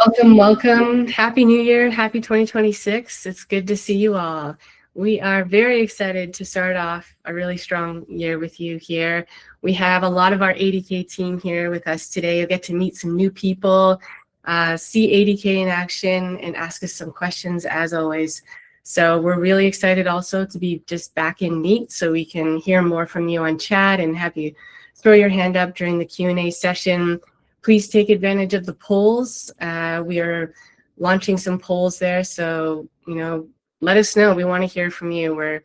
Welcome, welcome. Happy New Year. Happy 2026. It's good to see you all. We are very excited to start off a really strong year with you here. We have a lot of our ADK team here with us today. You'll get to meet some new people, see ADK in action, and ask us some questions as always. So we're really excited also to be just back in Meet so we can hear more from you on chat and have you throw your hand up during the Q&A session. Please take advantage of the polls. We are launching some polls there, so let us know. We want to hear from you.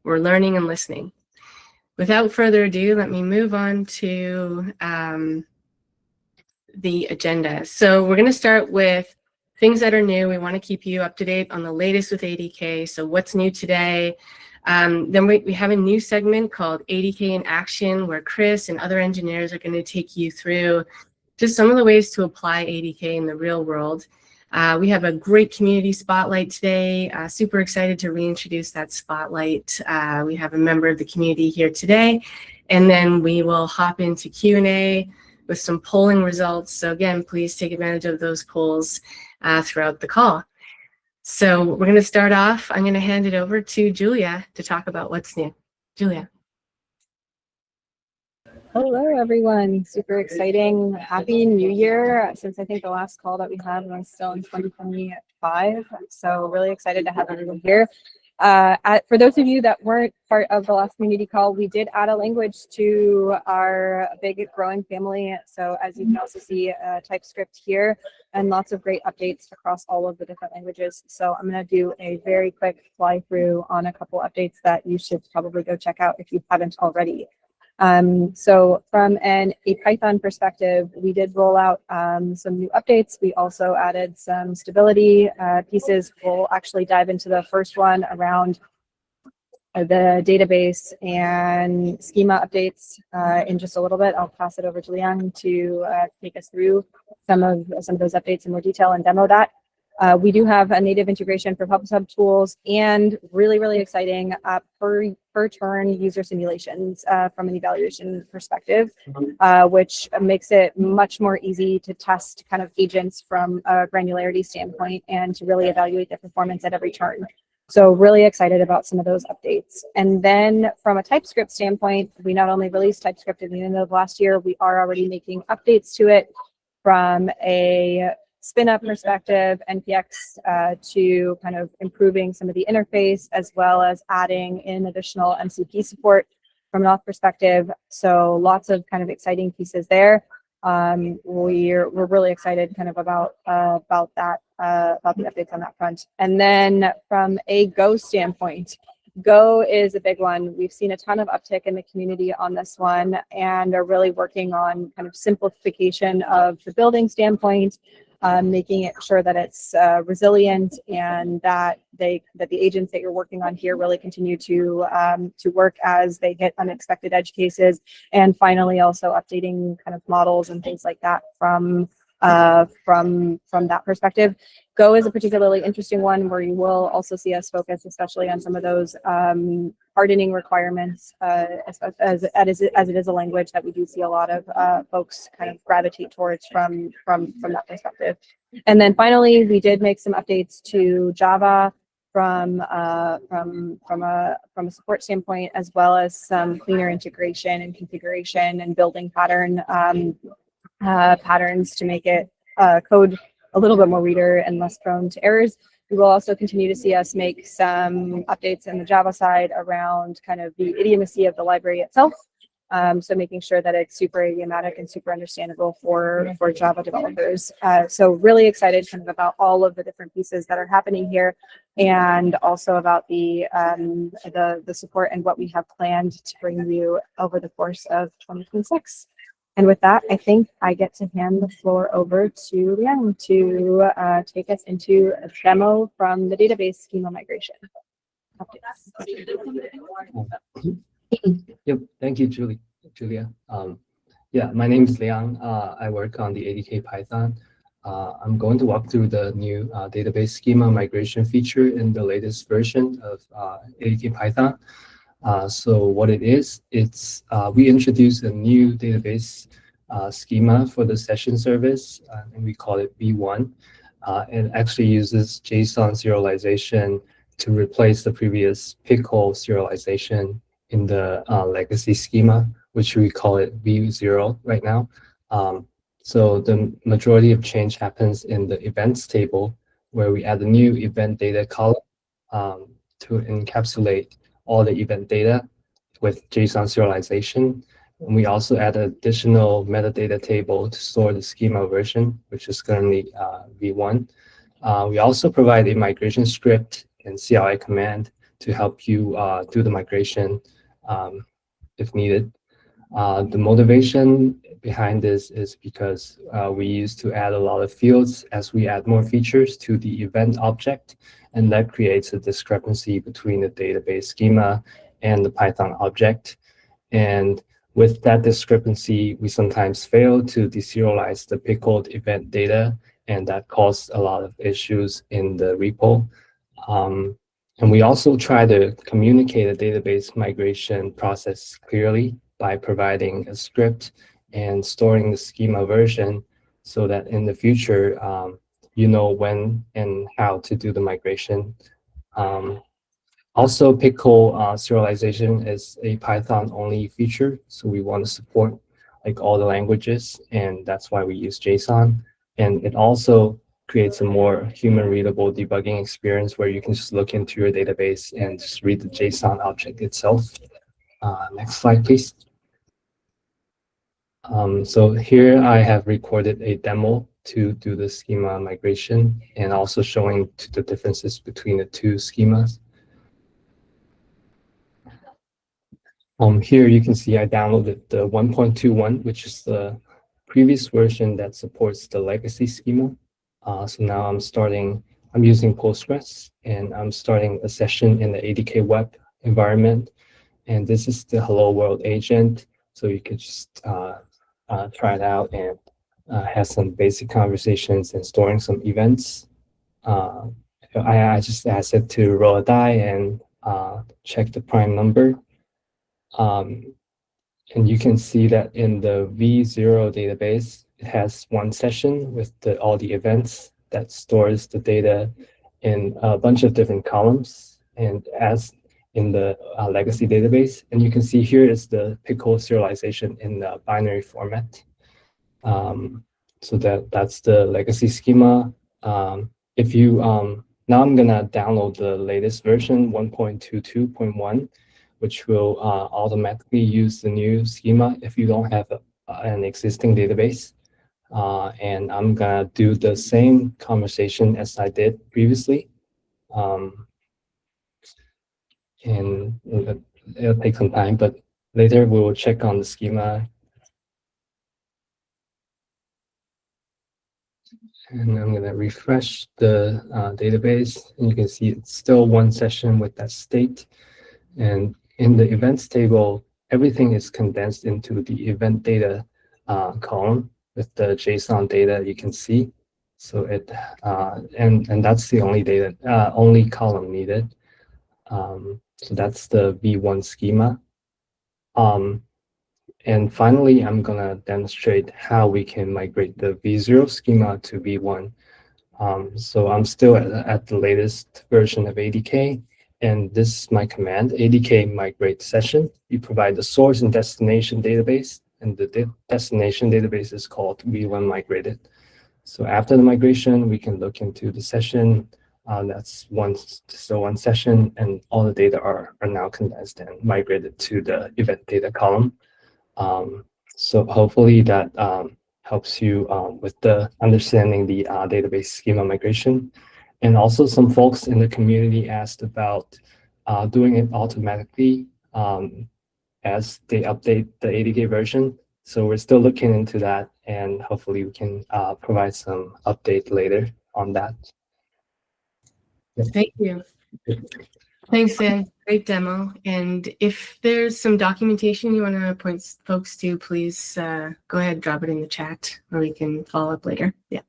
We're learning and listening. Without further ado, let me move on to the agenda. So we're going to start with things that are new. We want to keep you up to date on the latest with ADK. So what's new today? Then we have a new segment called ADK in Action, where Chris and other engineers are going to take you through just some of the ways to apply ADK in the real world. We have a great community spotlight today. Super excited to reintroduce that spotlight. We have a member of the community here today, and then we will hop into Q&A with some polling results. So again, please take advantage of those polls throughout the call. So we're going to start off. I'm going to hand it over to Julia to talk about what's new. Julia. Hello, everyone. Super exciting. Happy New Year. Since I think the last call that we had was still in 2025. So really excited to have everyone here. For those of you that weren't part of the last community call, we did add a language to our big growing family. So as you can also see, TypeScript here, and lots of great updates across all of the different languages. So I'm going to do a very quick fly through on a couple updates that you should probably go check out if you haven't already. So from a Python perspective, we did roll out some new updates. We also added some stability pieces. We'll actually dive into the first one around the database and schema updates in just a little bit. I'll pass it over to Liang to take us through some of those updates in more detail and demo that. We do have a native integration for PubSub tools and really exciting per turn user simulations from an evaluation perspective, which makes it much more easy to test kind of agents from a granularity standpoint and to really evaluate their performance at every turn. So really excited about some of those updates. And then from a TypeScript standpoint, we not only released TypeScript at the end of last year, we are already making updates to it from a spin-up perspective, NPX to kind of improving some of the interface, as well as adding in additional MCP support from an auth perspective. So lots of kind of exciting pieces there. We're really excited kind of about the updates on that front. And then from a Go standpoint, Go is a big one. We've seen a ton of uptick in the community on this one and are really working on kind of simplification of the building standpoint, making it sure that it's resilient and that the agents that you're working on here really continue to work as they hit unexpected edge cases, and finally also updating kind of models and things like that from that perspective. Go is a particularly interesting one where you will also see us focus especially on some of those hardening requirements as it is a language that we do see a lot of folks kind of gravitate towards from that perspective. And then finally, we did make some updates to Java from a support standpoint, as well as some cleaner integration and configuration and building patterns to make it code a little bit more reader and less prone to errors. We will also continue to see us make some updates in the Java side around kind of the idiomacy of the library itself. So making sure that it's super idiomatic and super understandable for Java developers. So really excited kind of about all of the different pieces that are happening here, and also about the support and what we have planned to bring you over the course of 2026. And with that, I think I get to hand the floor over to Liang to take us into a demo from the database schema migration. Yep, thank you, Julia. Yeah, my name is Liang. I work on the ADK Python. I'm going to walk through the new database schema migration feature in the latest version of ADK Python. So what it is, it's we introduced a new database schema for the session service, and we call it V1. It actually uses JSON serialization to replace the previous Pickle serialization in the legacy schema, which we call it V0 right now. So the majority of change happens in the events table, where we add a new event data column to encapsulate all the event data with JSON serialization. And we also add an additional metadata table to store the schema version, which is currently V1. We also provide a migration script and CLI command to help you do the migration if needed. The motivation behind this is because we used to add a lot of fields as we add more features to the event object, and that creates a discrepancy between the database schema and the Python object. And with that discrepancy, we sometimes fail to deserialize the pickled event data, and that caused a lot of issues in the repo. And we also try to communicate a database migration process clearly by providing a script and storing the schema version so that in the future, you know when and how to do the migration. Also, Pickle serialization is a Python-only feature, so we want to support like all the languages, and that's why we use JSON. And it also creates a more human-readable debugging experience where you can just look into your database and just read the JSON object itself. Next slide, please. So here I have recorded a demo to do the schema migration and also showing the differences between the two schemas. Here you can see I downloaded the 1.21, which is the previous version that supports the legacy schema. So now I'm using Postgres, and I'm starting a session in the ADK web environment. And this is the Hello World agent. So you could just try it out and have some basic conversations and storing some events. I just asked it to roll a die and check the prime number. And you can see that in the V0 database, it has one session with all the events that stores the data in a bunch of different columns, and as in the legacy database. And you can see here is the Pickle serialization in the binary format. So that's the legacy schema. If you now I'm gonna download the latest version 1.22.1, which will automatically use the new schema if you don't have an existing database. And I'm gonna do the same conversation as I did previously. And it'll take some time, but later we will check on the schema. And I'm gonna refresh the database, and you can see it's still one session with that state. And in the events table, everything is condensed into the event data column with the JSON data you can see. So it and that's the only column needed. So that's the V1 schema. And finally, I'm gonna demonstrate how we can migrate the V0 schema to V1. So I'm still at the latest version of ADK. And this is my command, ADK migrate session. You provide the source and destination database, and the destination database is called V1 migrated. So after the migration, we can look into the session. That's one session, and all the data are now condensed and migrated to the event data column. So hopefully that helps you with the understanding the database schema migration. And also some folks in the community asked about doing it automatically as they update the ADK version. So we're still looking into that, and hopefully we can provide some update later on that. Thank you. Thanks, Sam. Great demo. And if there's some documentation you want to point folks to, please go ahead, drop it in the chat, or we can follow up later. Yeah.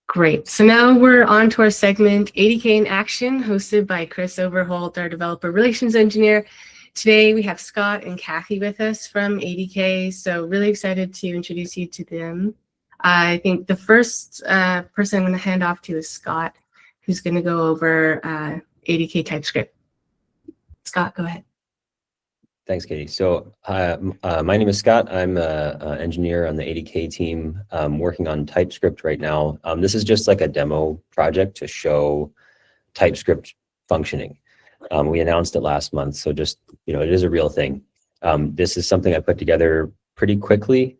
Great. So now we're on to our segment, ADK in Action, hosted by Chris Overholt, our developer relations engineer. Today we have Scott and Kathy with us from ADK, so really excited to introduce you to them. I think the first person I'm going to hand off to is Scott, who's going to go over ADK TypeScript. Scott, go ahead. Thanks, Katie. So my name is Scott. I'm an engineer on the ADK team working on TypeScript right now. This is just like a demo project to show TypeScript functioning. We announced it last month, so just, it is a real thing. This is something I put together pretty quickly.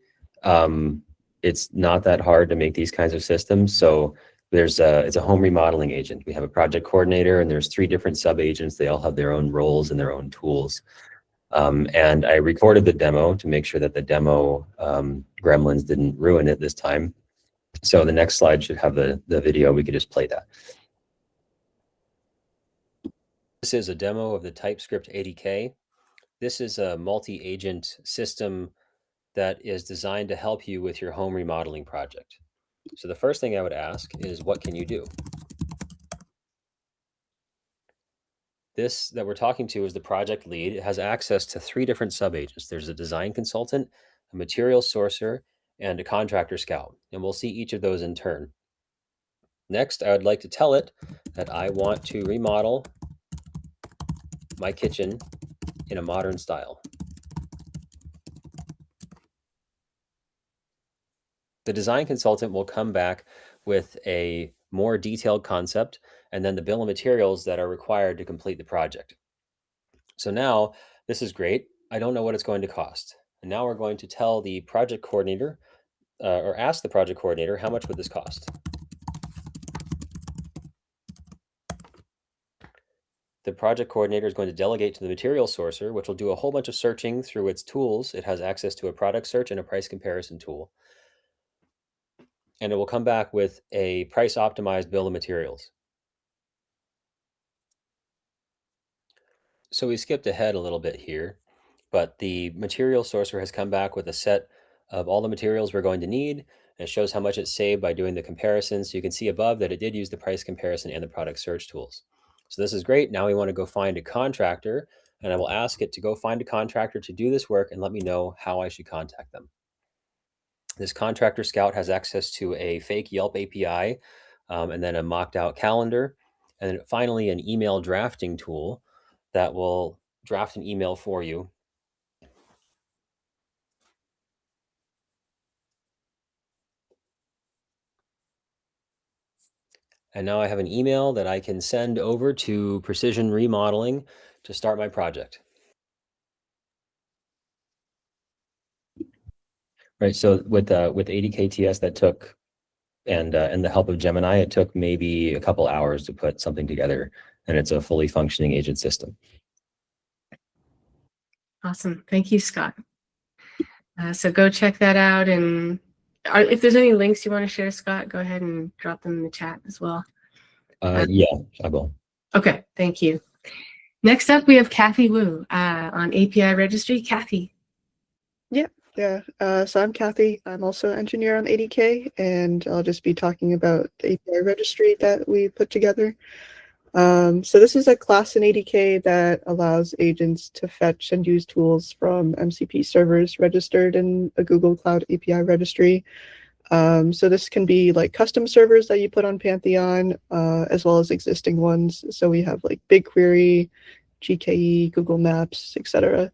It's not that hard to make these kinds of systems. So it's a home remodeling agent. We have a project coordinator, and there's 3 different sub-agents. They all have their own roles and their own tools. And I recorded the demo to make sure that the demo gremlins didn't ruin it this time. So the next slide should have the video. We could just play that. This is a demo of the TypeScript ADK. This is a multi-agent system that is designed to help you with your home remodeling project. So the first thing I would ask is, what can you do? This that we're talking to is the project lead. It has access to 3 different sub-agents. There's a design consultant, a materials sourcer, and a contractor scout. And we'll see each of those in turn. Next, I would like to tell it that I want to remodel my kitchen in a modern style. The design consultant will come back with a more detailed concept and then the bill of materials that are required to complete the project. So now this is great. I don't know what it's going to cost. And now we're going to tell the project coordinator or ask the project coordinator, how much would this cost? The project coordinator is going to delegate to the material sourcer, which will do a whole bunch of searching through its tools. It has access to a product search and a price comparison tool. And it will come back with a price optimized bill of materials. So we skipped ahead a little bit here, but the material sourcer has come back with a set of all the materials we're going to need. And it shows how much it saved by doing the comparison. So you can see above that it did use the price comparison and the product search tools. So this is great. Now we want to go find a contractor, and I will ask it to go find a contractor to do this work and let me know how I should contact them. This contractor scout has access to a fake Yelp API and then a mocked out calendar, and then finally an email drafting tool that will draft an email for you. And now I have an email that I can send over to Precision Remodeling to start my project. Right, so with ADKTS that took, and the help of Gemini, it took maybe a couple hours to put something together, and it's a fully functioning agent system. Awesome. Thank you, Scott. So go check that out. And if there's any links you want to share, Scott, go ahead and drop them in the chat as well. Yeah, I will. Okay, thank you. Next up, we have Kathy Wu on API Registry. Kathy. Yeah. So I'm Kathy. I'm also an engineer on ADK, and I'll just be talking about the API registry that we put together. So this is a class in ADK that allows agents to fetch and use tools from MCP servers registered in a Google Cloud API registry. So this can be like custom servers that you put on Pantheon, as well as existing ones. So we have like BigQuery, GKE, Google Maps, etc.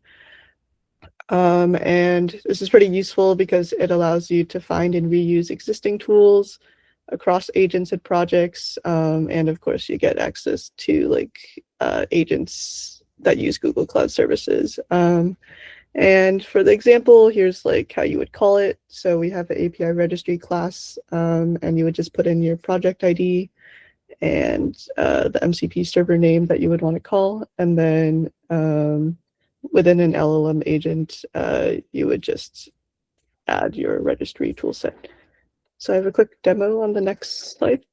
And this is pretty useful because it allows you to find and reuse existing tools across agents and projects. And of course, you get access to like agents that use Google Cloud Services. And for the example, here's like how you would call it. So we have the API registry class, and you would just put in your project ID and the MCP server name that you would want to call. And then within an LLM agent, you would just add your registry toolset. So I have a quick demo on the next slide.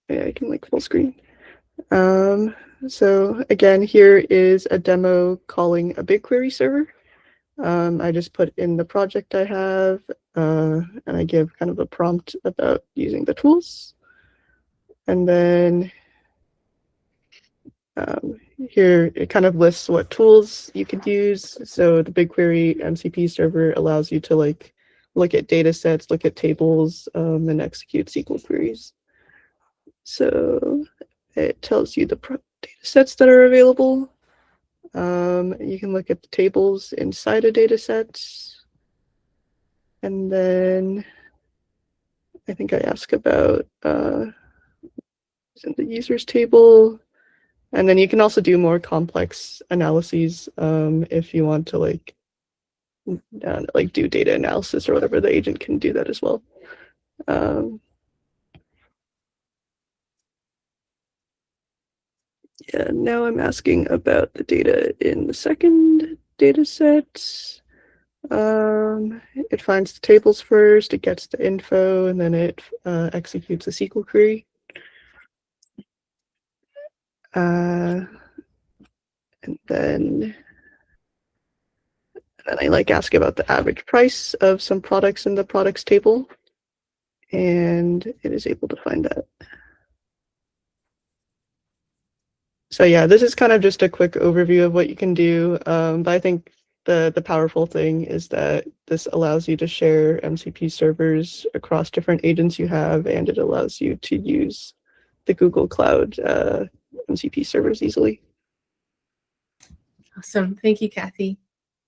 Yeah, I can like full screen. So again, here is a demo calling a BigQuery server. I just put in the project I have, and I give kind of a prompt about using the tools. And then Here it kind of lists what tools you could use. So the BigQuery MCP server allows you to like look at data sets, look at tables, and execute SQL queries. So it tells you the data sets that are available. You can look at the tables inside a data set. And then I think I ask about in the users table. And then you can also do more complex analyses if you want to like do data analysis or whatever. The agent can do that as well. Yeah, now I'm asking about the data in the second data set. It finds the tables first, it gets the info, and then it executes a SQL query. And then I like ask about the average price of some products in the products table, and it is able to find that. So yeah, this is kind of just a quick overview of what you can do, but I think the powerful thing is that this allows you to share MCP servers across different agents you have, and it allows you to use the Google Cloud MCP servers easily. Awesome. Thank you, Kathy.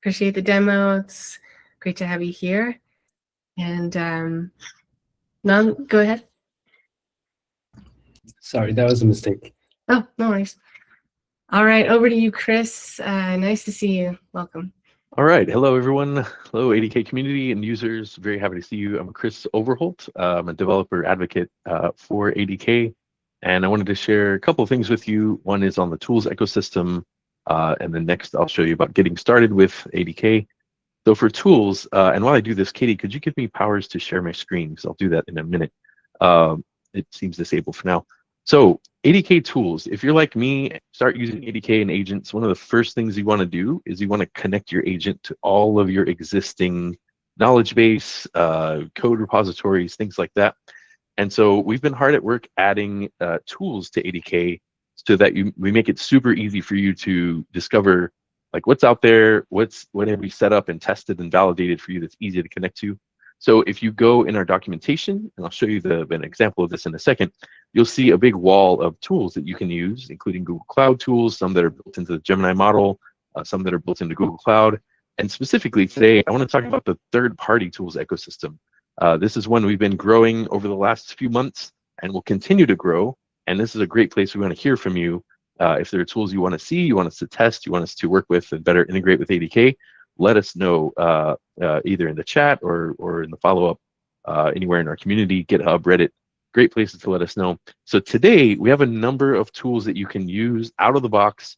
Appreciate the demo. It's great to have you here. And Nan, go ahead. Sorry, that was a mistake. Oh, no worries. All right, over to you, Chris. Nice to see you. Welcome. All right. Hello, everyone. Hello, ADK community and users. Very happy to see you. I'm Chris Overholt. I'm a developer advocate for ADK. And I wanted to share a couple of things with you. One is on the tools ecosystem. And then next, I'll show you about getting started with ADK. So for tools, and while I do this, Katie, could you give me powers to share my screen? Because I'll do that in a minute. It seems disabled for now. So ADK tools, if you're like me, start using ADK and agents, one of the first things you want to do is you want to connect your agent to all of your existing knowledge base, code repositories, things like that. And so we've been hard at work adding tools to ADK so that we make it super easy for you to discover like what's out there, what have we set up and tested and validated for you that's easy to connect to. So if you go in our documentation, and I'll show you an example of this in a second, you'll see a big wall of tools that you can use, including Google Cloud tools, some that are built into the Gemini model, some that are built into Google Cloud. And specifically today, I want to talk about the third-party tools ecosystem. This is one we've been growing over the last few months and will continue to grow. And this is a great place we want to hear from you. If there are tools you want to see, you want us to test, you want us to work with and better integrate with ADK, let us know either in the chat or in the follow-up anywhere in our community, GitHub, Reddit. Great places to let us know. So today we have a number of tools that you can use out of the box.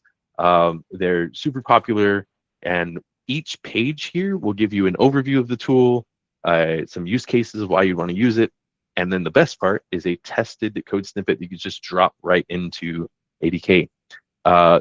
They're super popular, and each page here will give you an overview of the tool, some use cases of why you want to use it, and then the best part is a tested code snippet that you can just drop right into ADK.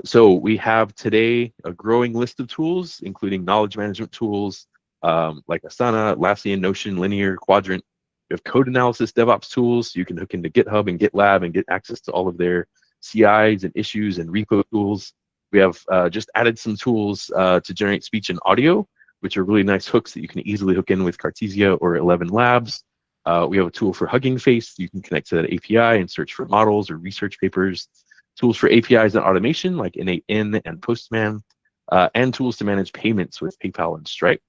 So we have today a growing list of tools, including knowledge management tools like Asana, Atlassian, Notion, Linear, Quadrant. We have code analysis DevOps tools. You can hook into GitHub and GitLab and get access to all of their CIs and issues and repo tools. We have just added some tools to generate speech and audio, which are really nice hooks that you can easily hook in with Cartesia or 11 Labs. We have a tool for Hugging Face. You can connect to that API and search for models or research papers. Tools for APIs and automation like Innate-In and Postman, and tools to manage payments with PayPal and Stripe.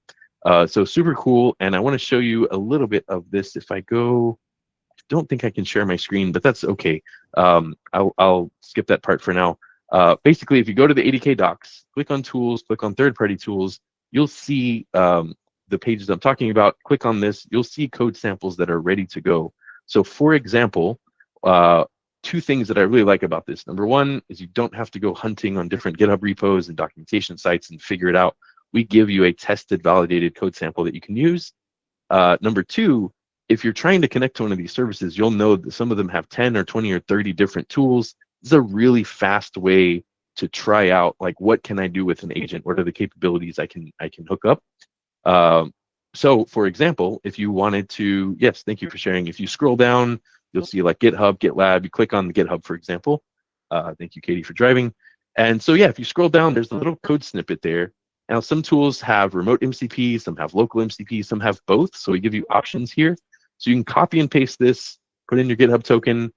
So super cool, and I want to show you a little bit of this. If I go, I don't think I can share my screen, but that's okay. I'll skip that part for now. Basically, if you go to the ADK docs, click on tools, click on third-party tools, you'll see the pages I'm talking about. Click on this, you'll see code samples that are ready to go. So for example, two things that I really like about this. Number one is you don't have to go hunting on different GitHub repos and documentation sites and figure it out. We give you a tested, validated code sample that you can use. Number two, if you're trying to connect to one of these services, you'll know that some of them have 10 or 20 or 30 different tools. This is a really fast way to try out, like, what can I do with an agent? What are the capabilities I can hook up? So for example, if you wanted to, yes, thank you for sharing. If you scroll down, you'll see like GitHub, GitLab. You click on the GitHub, for example. Thank you, Katie, for driving. And so, yeah, if you scroll down, there's a little code snippet there. Now, some tools have remote MCP, some have local MCP, some have both. So we give you options here. So you can copy and paste this, put in your GitHub token.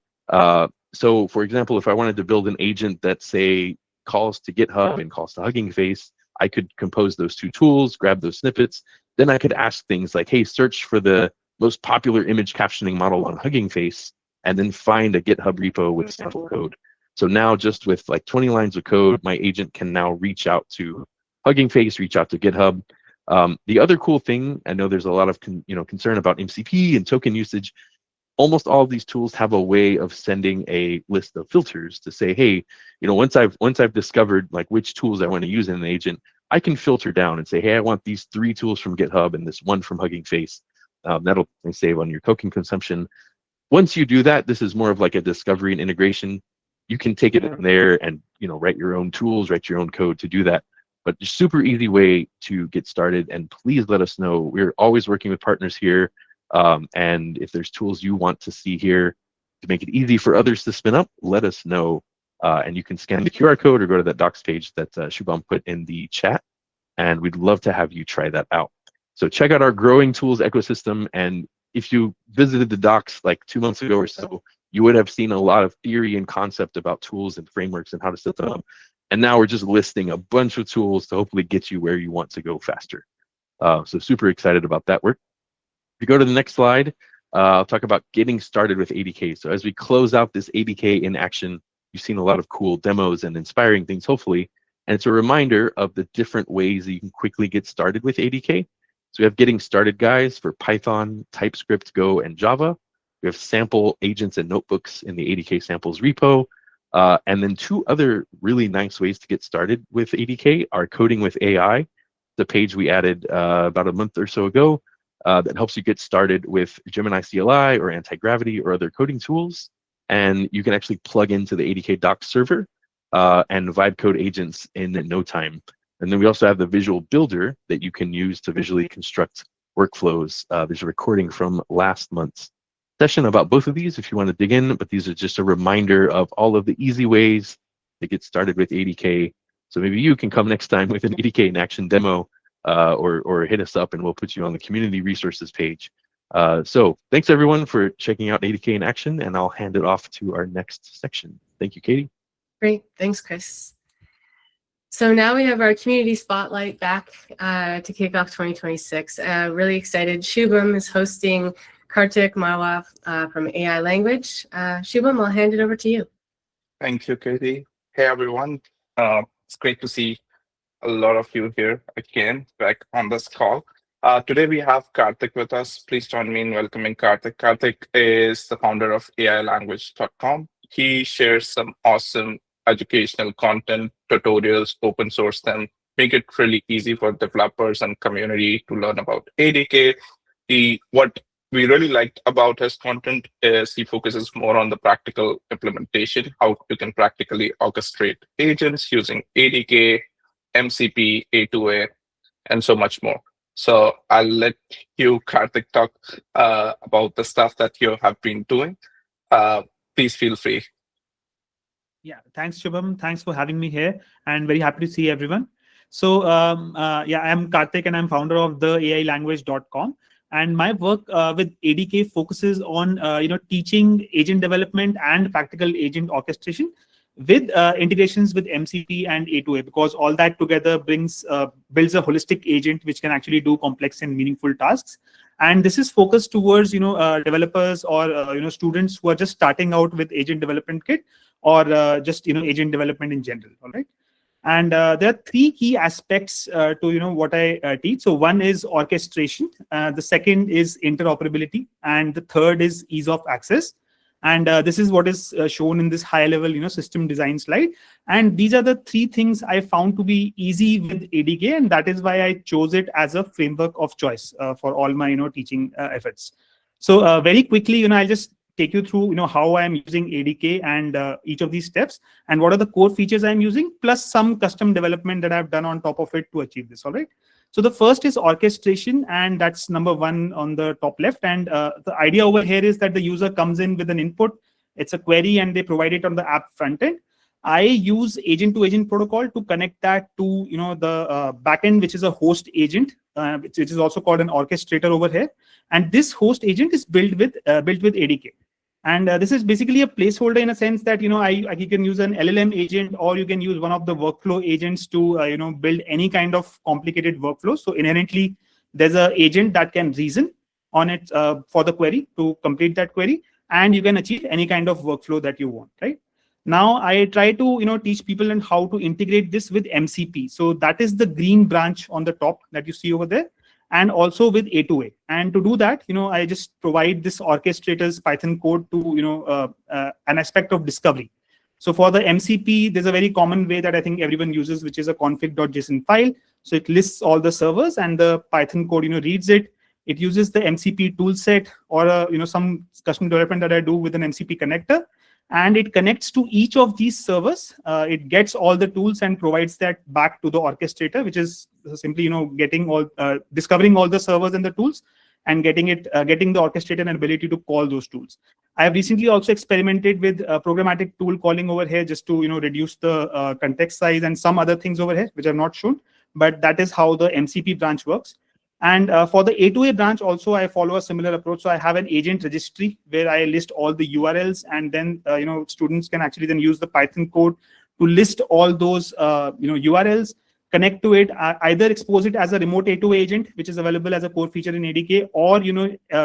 So for example, if I wanted to build an agent that, say, calls to GitHub and calls to Hugging Face, I could compose those two tools, grab those snippets. Then I could ask things like, hey, search for the most popular image captioning model on Hugging Face, and then find a GitHub repo with sample code. So now just with like 20 lines of code, my agent can now reach out to Hugging Face, reach out to GitHub. The other cool thing, I know there's a lot of concern about MCP and token usage. Almost all of these tools have a way of sending a list of filters to say, hey, once I've discovered like which tools I want to use in an agent, I can filter down and say, hey, I want these 3 tools from GitHub and this 1 from Hugging Face. That'll save on your token consumption. Once you do that, this is more of like a discovery and integration. You can take it in there and write your own tools, write your own code to do that. But a super easy way to get started. And please let us know. We're always working with partners here. And if there's tools you want to see here to make it easy for others to spin up, let us know. And you can scan the QR code or go to that docs page that Shubham put in the chat. And we'd love to have you try that out. So check out our growing tools ecosystem. And if you visited the docs like 2 months ago or so, you would have seen a lot of theory and concept about tools and frameworks and how to set them up. And now we're just listing a bunch of tools to hopefully get you where you want to go faster. So super excited about that work. If you go to the next slide, I'll talk about getting started with ADK. So as we close out this ADK in action, you've seen a lot of cool demos and inspiring things, hopefully. And it's a reminder of the different ways that you can quickly get started with ADK. So we have getting started guides for Python, TypeScript, Go, and Java. We have sample agents and notebooks in the ADK samples repo. And then 2 other really nice ways to get started with ADK are Coding with AI, the page we added about a month or so ago that helps you get started with Gemini CLI or anti-gravity or other coding tools. And you can actually plug into the ADK docs server and vibe code agents in no time. And then we also have the visual builder that you can use to visually construct workflows. There's a recording from last month's session about both of these if you want to dig in, but these are just a reminder of all of the easy ways to get started with ADK. So maybe you can come next time with an ADK in action demo or hit us up and we'll put you on the community resources page. So thanks everyone for checking out ADK in action, and I'll hand it off to our next section. Thank you, Katie. Great, thanks, Chris. So now we have our community spotlight back to kick off 2026. Really excited. Shubham is hosting Kartik Marwaf from AI Language. Shubham, I'll hand it over to you. Thank you, Katie. Hey, everyone. It's great to see a lot of you here again, back on this call. Today we have Kartik with us. Please join me in welcoming Kartik. Kartik is the founder of AIlanguage.com. He shares some awesome educational content, tutorials, open source them, make it really easy for developers and community to learn about ADK. What we really liked about his content is he focuses more on the practical implementation, how you can practically orchestrate agents using ADK, MCP, A2A, and so much more. So I'll let you, Kartik, talk about the stuff that you have been doing. Please feel free. Yeah, thanks, Shubham. Thanks for having me here, and very happy to see everyone. So yeah, I'm Kartik, and I'm founder of the AIlanguage.com. And my work with ADK focuses on teaching agent development and practical agent orchestration with integrations with MCP and A2A, because all that together builds a holistic agent which can actually do complex and meaningful tasks. And this is focused towards developers or students who are just starting out with agent development kit or just agent development in general. All right. And there are 3 key aspects to what I teach. So one is orchestration, the second is interoperability, and the third is ease of access. And this is what is shown in this high-level system design slide. And these are the 3 things I found to be easy with ADK, and that is why I chose it as a framework of choice for all my teaching efforts. So very quickly, I'll just take you through how I'm using ADK and each of these steps, and what are the core features I'm using, plus some custom development that I've done on top of it to achieve this. All right. So the first is orchestration, and that's number 1 on the top left. And the idea over here is that the user comes in with an input, it's a query, and they provide it on the app front end. I use agent-to-agent protocol to connect that to the backend, which is a host agent, which is also called an orchestrator over here. And this host agent is built with ADK. And this is basically a placeholder in a sense that you can use an LLM agent, or you can use one of the workflow agents to build any kind of complicated workflow. So inherently, there's an agent that can reason on it for the query to complete that query, and you can achieve any kind of workflow that you want, right? Now I try to teach people on how to integrate this with MCP. So that is the green branch on the top that you see over there, and also with A2A. And to do that, I just provide this orchestrator's Python code to an aspect of discovery. So for the MCP, there's a very common way that I think everyone uses, which is a config.json file. So it lists all the servers, and the Python code reads it. It uses the MCP toolset or some custom development that I do with an MCP connector, and it connects to each of these servers. It gets all the tools and provides that back to the orchestrator, which is simply discovering all the servers and the tools, and getting the orchestrator an ability to call those tools. I have recently also experimented with programmatic tool calling over here, just to reduce the context size and some other things over here, which I've not shown. But that is how the MCP branch works. And for the A2A branch also, I follow a similar approach. So I have an agent registry where I list all the URLs, and then students can actually then use the Python code to list all those URLs, connect to it, either expose it as a remote A2A agent, which is available as a core feature in ADK, or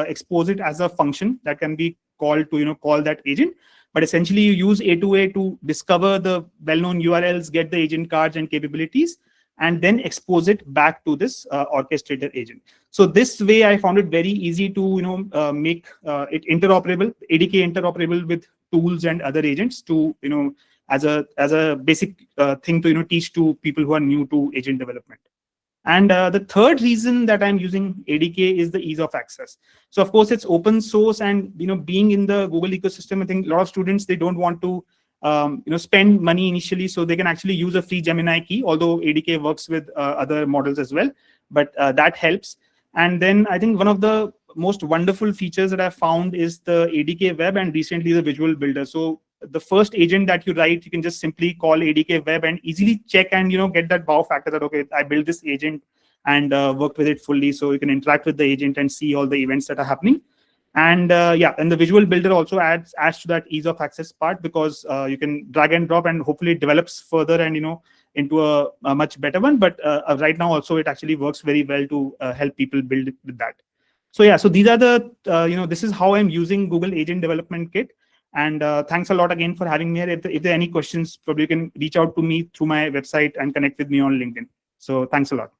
expose it as a function that can be called to call that agent. But essentially, you use A2A to discover the well-known URLs, get the agent cards and capabilities, and then expose it back to this orchestrator agent. So this way, I found it very easy to make it interoperable, ADK interoperable with tools and other agents to as a basic thing to teach to people who are new to agent development. And the third reason that I'm using ADK is the ease of access. So of course, it's open source, and being in the Google ecosystem, I think a lot of students, they don't want to spend money initially, so they can actually use a free Gemini key, although ADK works with other models as well, but that helps. And then I think one of the most wonderful features that I found is the ADK Web, and recently the Visual Builder. So the first agent that you write, you can just simply call ADK Web and easily check and get that wow factor that, okay, I built this agent and worked with it fully. So you can interact with the agent and see all the events that are happening. And and the Visual Builder also adds to that ease of access part, because you can drag and drop, and hopefully it develops further and into a much better one. But right now also it actually works very well to help people build it with that. So yeah, so these are the this is how I'm using Google Agent Development Kit. And thanks a lot again for having me here. If there are any questions, probably you can reach out to me through my website and connect with me on LinkedIn. So thanks a lot.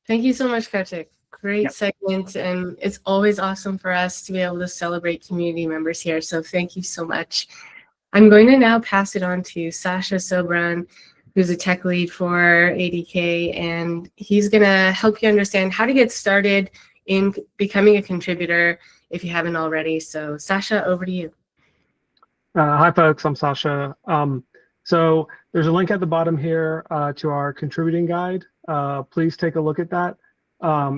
Thank you so much, Kartik. Great segment, and it's always awesome for us to be able to celebrate community members here. So thank you so much. I'm going to now pass it on to Sasha Sobran, who's a tech lead for ADK, and he's going to help you understand how to get started in becoming a contributor if you haven't already. So Sasha, over to you. Hi, folks. I'm Sasha. So there's a link at the bottom here to our contributing guide. Please take a look at that.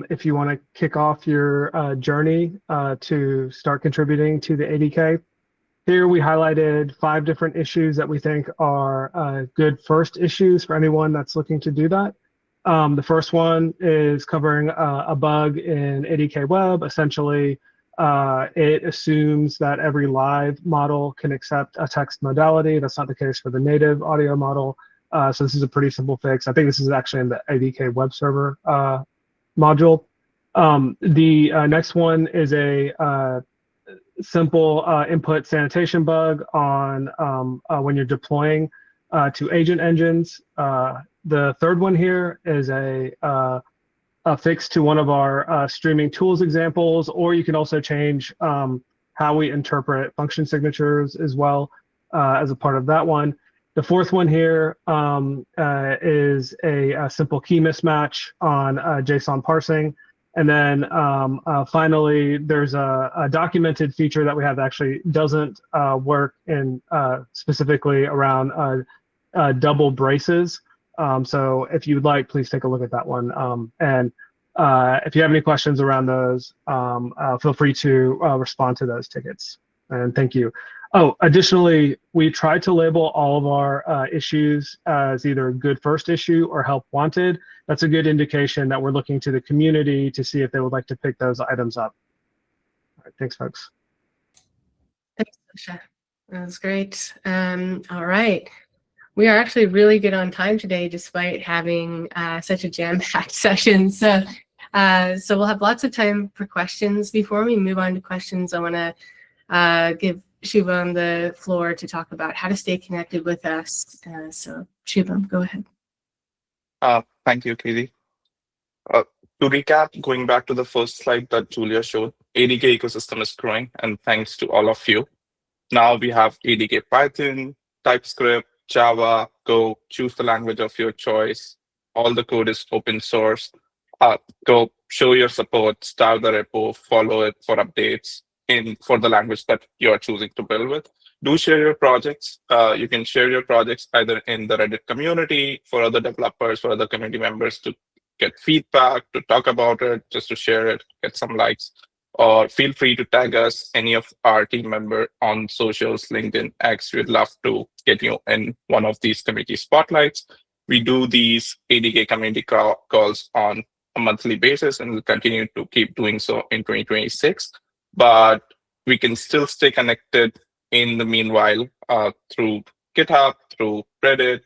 If you want to kick off your journey to start contributing to the ADK. Here we highlighted 5 different issues that we think are good first issues for anyone that's looking to do that. The first one is covering a bug in ADK Web. Essentially, it assumes that every live model can accept a text modality. That's not the case for the native audio model. So this is a pretty simple fix. I think this is actually in the ADK web server module. The next one is a simple input sanitation bug on when you're deploying to agent engines. The third one here is a fix to one of our streaming tools examples, or you can also change how we interpret function signatures as well as a part of that one. The fourth one here is a simple key mismatch on JSON parsing. And then finally, there's a documented feature that we have that actually doesn't work in specifically around double braces. So if you'd like, please take a look at that one. And if you have any questions around those, feel free to respond to those tickets. And thank you. Oh, additionally, we try to label all of our issues as either good first issue or help wanted. That's a good indication that we're looking to the community to see if they would like to pick those items up. All right, thanks, folks. Thanks, Sasha. That was great. All right. We are actually really good on time today, despite having such a jam-packed session. So we'll have lots of time for questions. Before we move on to questions, I want to give Shubham the floor to talk about how to stay connected with us. So Shubham, go ahead. Thank you, Katie. To recap, going back to the first slide that Julia showed, ADK ecosystem is growing, and thanks to all of you. Now we have ADK Python, TypeScript, Java, Go, choose the language of your choice. All the code is open source. Go show your support, start the repo, follow it for updates for the language that you're choosing to build with. Do share your projects. You can share your projects either in the Reddit community for other developers, for other community members to get feedback, to talk about it, just to share it, get some likes. Or feel free to tag us, any of our team member on socials, LinkedIn, X. We'd love to get you in one of these community spotlights. We do these ADK community calls on a monthly basis, and we'll continue to keep doing so in 2026. But we can still stay connected in the meanwhile through GitHub, through Reddit,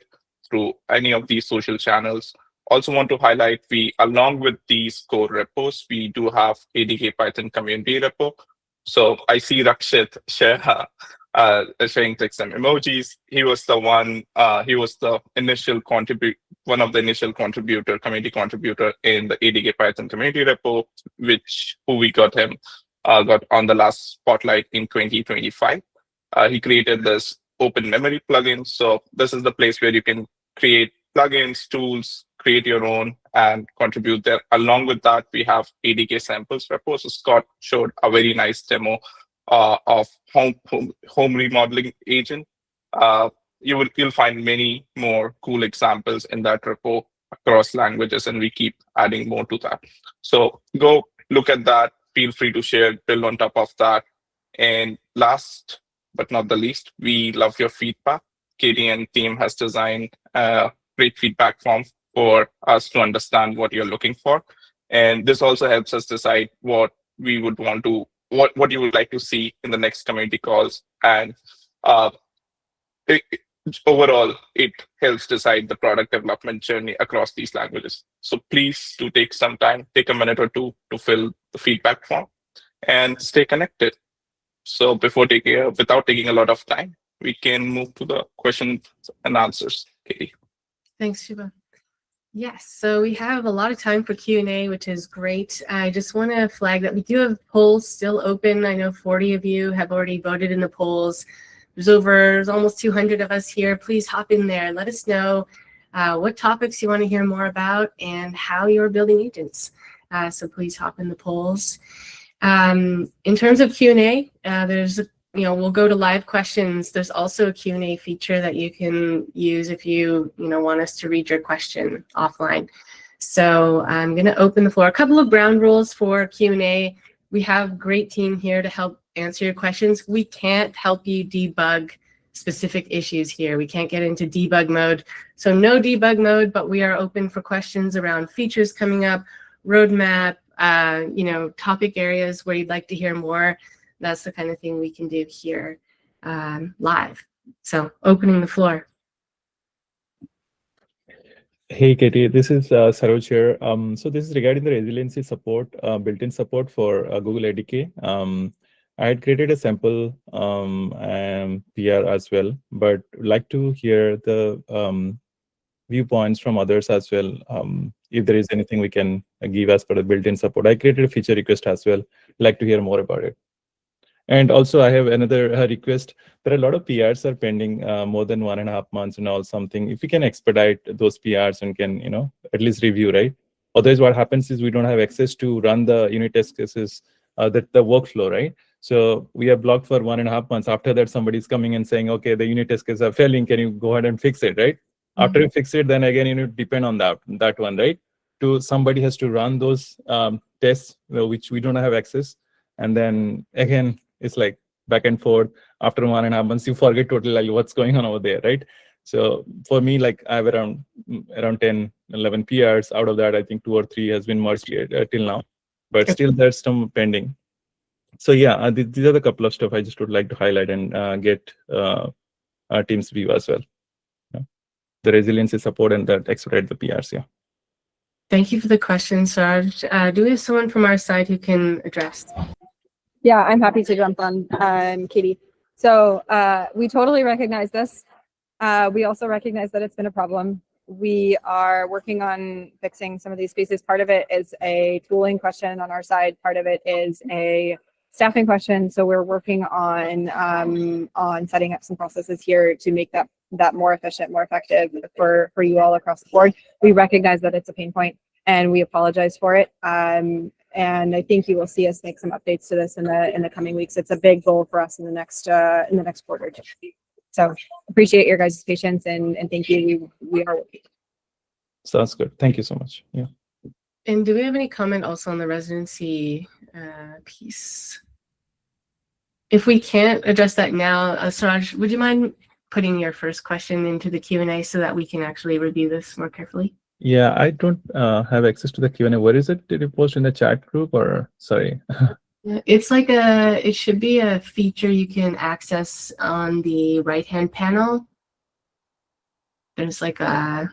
through any of these social channels. Also want to highlight, along with these core repos, we do have ADK Python community repo. So I see Rakshit sharing like some emojis. He was the one, he was the initial one of the initial community contributor in the ADK Python community repo, who we got on the last spotlight in 2025. He created this open memory plugin. So this is the place where you can create plugins, tools, create your own, and contribute there. Along with that, we have ADK samples repo. So Scott showed a very nice demo of home remodeling agent. You'll find many more cool examples in that repo across languages, and we keep adding more to that. So go look at that. Feel free to share, build on top of that. And last but not the least, we love your feedback. Katie and team has designed a great feedback form for us to understand what you're looking for. And this also helps us decide what we would want to, what you would like to see in the next community calls. And overall, it helps decide the product development journey across these languages. So please do take some time, take a minute or two to fill the feedback form and stay connected. So without taking a lot of time, we can move to the questions and answers. Katie. Thanks, Shubham. Yes, so we have a lot of time for Q&A, which is great. I just want to flag that we do have polls still open. I know 40 of you have already voted in the polls. There's almost 200 of us here. Please hop in there and let us know what topics you want to hear more about and how you're building agents. So please hop in the polls. In terms of Q&A, we'll go to live questions. There's also a Q&A feature that you can use if you want us to read your question offline. So I'm going to open the floor. A couple of ground rules for Q&A. We have a great team here to help answer your questions. We can't help you debug specific issues here. We can't get into debug mode. So no debug mode, but we are open for questions around features coming up, roadmap, topic areas where you'd like to hear more. That's the kind of thing we can do here live. So opening the floor. Hey, Katie, this is Saroj here. So this is regarding the resiliency support, built-in support for Google ADK. I had created a sample PR as well, but like to hear the viewpoints from others as well. If there is anything we can give us for the built-in support. I created a feature request as well. Like to hear more about it. And also I have another request. There are a lot of PRs are pending more than 1.5 months and all something. If we can expedite those PRs and can, at least review, right? Otherwise what happens is we don't have access to run the unit test cases, the workflow, right? So we are blocked for 1.5 months. After that, somebody's coming and saying, okay, the unit test cases are failing. Can you go ahead and fix it, right? Mm-hmm. After you fix it, then again, you need to depend on that one, right? Somebody has to run those tests, which we don't have access. And then again, it's like back and forth. After 1.5 months, you forget totally like what's going on over there, right? So for me, like I have around 10, 11 PRs. Out of that, I think 2 or 3 has been merged till now, but still there's some pending. So yeah, these are the couple of stuff I just would like to highlight and get our team's view as well. Yeah. The resiliency support and that expedite the PRs. Yeah. Thank you for the question, Saraj. Do we have someone from our side who can address? Yeah, I'm happy to jump on, Katie. So we totally recognize this. We also recognize that it's been a problem. We are working on fixing some of these spaces. Part of it is a tooling question on our side. Part of it is a staffing question. So we're working on setting up some processes here to make that more efficient, more effective for you all across the board. We recognize that it's a pain point and we apologize for it. And I think you will see us make some updates to this in the coming weeks. It's a big goal for us in the next quarter. So appreciate your guys' patience and thank you. We are working. Sounds good. Thank you so much. Yeah. And do we have any comment also on the residency piece? If we can't address that now, Suraj, would you mind putting your first question into the Q&A so that we can actually review this more carefully? Yeah, I don't have access to the Q&A. What is it? Did you post in the chat group or sorry? It's like it should be a feature you can access on the right-hand panel. There's like I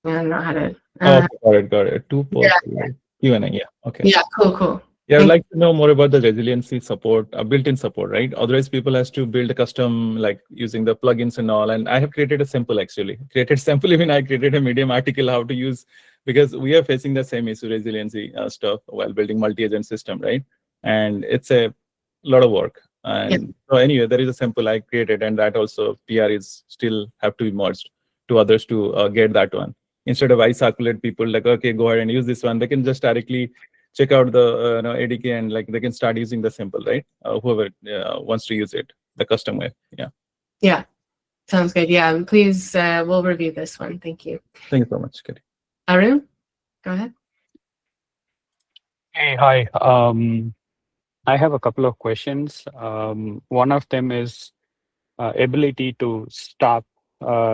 don't know how to. Got it. Two posts. Yeah. Q&A. Yeah. Okay. Yeah. Cool. Yeah, I'd like to know more about the resiliency support, built-in support, right? Otherwise, people has to build a custom, like using the plugins and all. And I have created a sample actually. Even I created a Medium article how to use, because we are facing the same issue, resiliency stuff while building multi-agent system, right? And it's a lot of work. And so anyway, there is a sample I created, and that also PR is still have to be merged to others to get that one. Instead of I circulate people like, okay, go ahead and use this one. They can just directly check out the ADK and like they can start using the sample, right? Whoever wants to use it, the custom way. Yeah. Yeah. Sounds good. Yeah. Please, we'll review this one. Thank you. Thank you so much, Katie. Arun, go ahead. Hey, hi. I have a couple of questions. One of them is ability to stop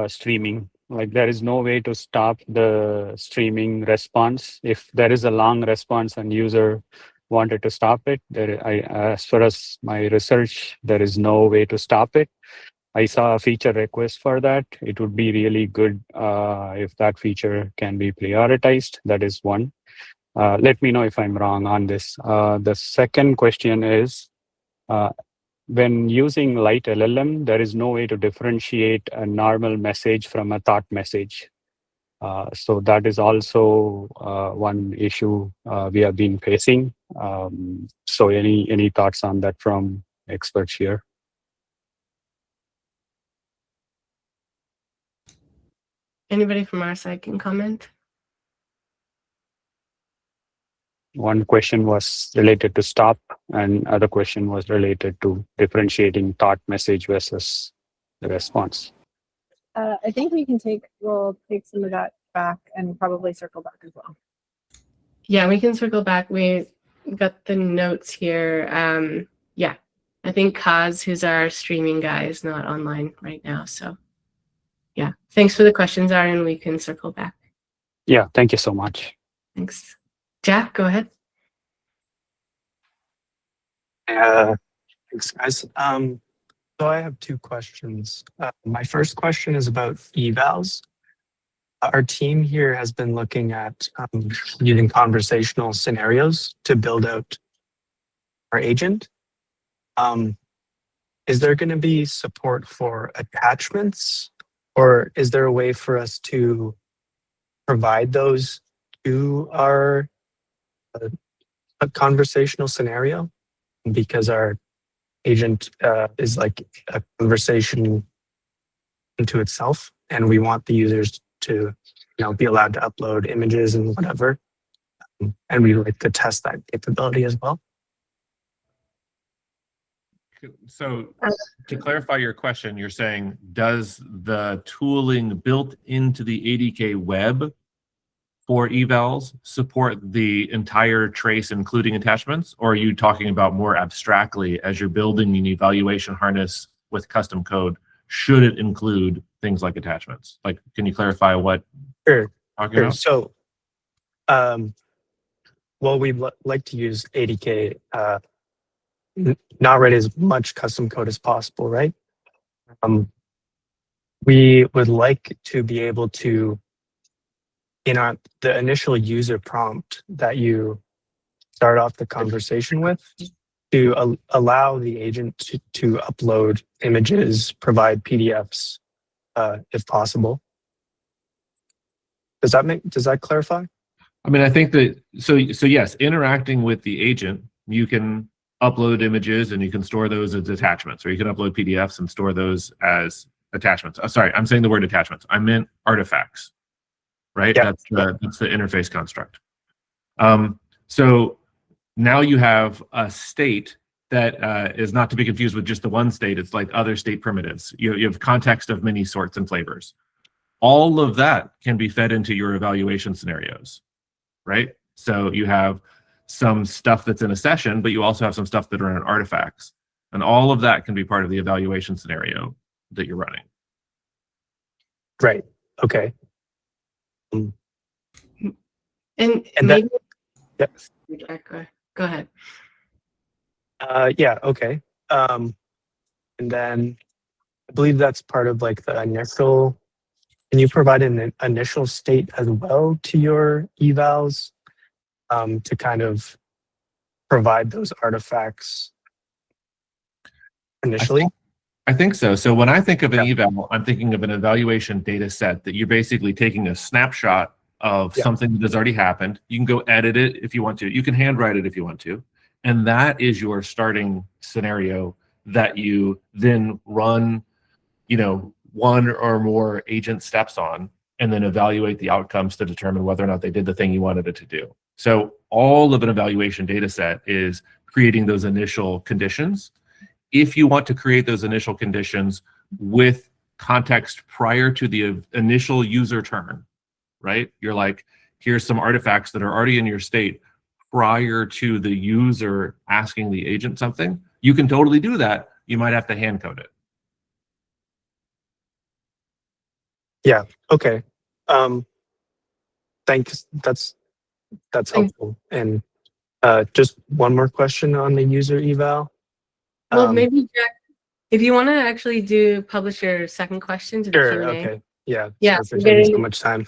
streaming. Like there is no way to stop the streaming response. If there is a long response and user wanted to stop it, as far as my research, there is no way to stop it. I saw a feature request for that. It would be really good if that feature can be prioritized. That is one. Let me know if I'm wrong on this. The second question is, when using light LLM, there is no way to differentiate a normal message from a thought message. So that is also one issue we have been facing. So any thoughts on that from experts here? Anybody from our side can comment? One question was related to stop, and other question was related to differentiating thought message versus the response. I think we'll take some of that back and probably circle back as well. Yeah, we can circle back. We got the notes here. Yeah, I think Kaz, who's our streaming guy, is not online right now. So yeah, thanks for the questions, Aaron. We can circle back. Yeah, thank you so much. Thanks. Jack, go ahead. Thanks, guys. So I have two questions. My first question is about evals. Our team here has been looking at using conversational scenarios to build out our agent. Is there going to be support for attachments, or is there a way for us to provide those to our a conversational scenario? Because our agent is like a conversation into itself, and we want the users to be allowed to upload images and whatever, and we like to test that capability as well. So to clarify your question, you're saying, does the tooling built into the ADK web for evals support the entire trace, including attachments, or are you talking about more abstractly as you're building an evaluation harness with custom code? Should it include things like attachments? Like, can you clarify what Sure. you're talking Sure. about? So, well, we'd like to use ADK, not write as much custom code as possible, right? We would like to be able to, in the initial user prompt that you start off the conversation with, to allow the agent to upload images, provide PDFs, if possible. Does that clarify? I mean, I think that, so yes, interacting with the agent, you can upload images and you can store those as attachments, or you can upload PDFs and store those as attachments. Sorry, I'm saying the word attachments. I meant artifacts, right? Yeah. That's the interface construct. So now you have a state that is not to be confused with just the one state. It's like other state primitives. You have context of many sorts and flavors. All of that can be fed into your evaluation scenarios, right? So you have some stuff that's in a session, but you also have some stuff that are in artifacts. And all of that can be part of the evaluation scenario that you're running. Right. Okay. And And maybe that, go ahead. yeah. Okay. And then I believe that's part of like the initial. Can you provide an initial state as well to your evals, to kind of provide those artifacts initially? I think so. So when I think of an eval, I'm thinking of an evaluation data set that you're basically taking a snapshot of something that has already happened. You can go edit it if you want to. You can handwrite it if you want to. And that is your starting scenario that you then run, one or more agent steps on, and then evaluate the outcomes to determine whether or not they did the thing you wanted it to do. So all of an evaluation data set is creating those initial conditions. If you want to create those initial conditions with context prior to the initial user turn, right? You're like, here's some artifacts that are already in your state prior to the user asking the agent something. You can totally do that. You might have to hand code it. Yeah. Okay. Thanks. That's helpful. And just one more question on the user eval. Well, maybe Jack, if you want to actually publish your second question to the Sure. Q&A. Okay. Yeah. Yeah. Sorry for taking so much time.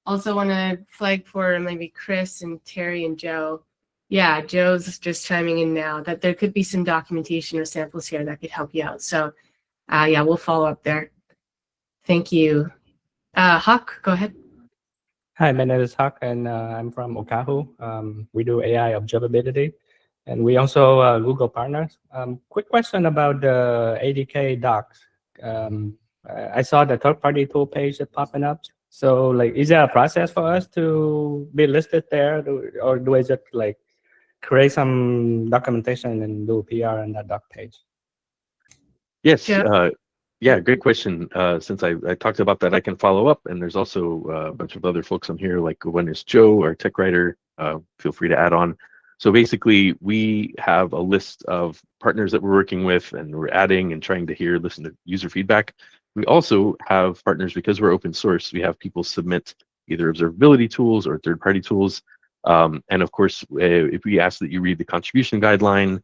Also want to flag for maybe Chris and Terry and Joe. Yeah, Joe's just chiming in now that there could be some documentation or samples here that could help you out. So yeah, we'll follow up there. Thank you. Hawk, go ahead. Hi, my name is Hawk, and I'm from Okahu. We do AI observability, and we also Google partners. Quick question about the ADK docs. I saw the third-party tool page that popping up. So, like, is there a process for us to be listed there, or do I just like create some documentation and do PR on that doc page? Yes. Yeah, great question. Since I talked about that, I can follow up. And there's also a bunch of other folks on here, like one is Joe, our tech writer. Feel free to add on. So basically, we have a list of partners that we're working with, and we're adding and trying to listen to user feedback. We also have partners, because we're open source, we have people submit either observability tools or third-party tools. And of course, if we ask that you read the contribution guideline,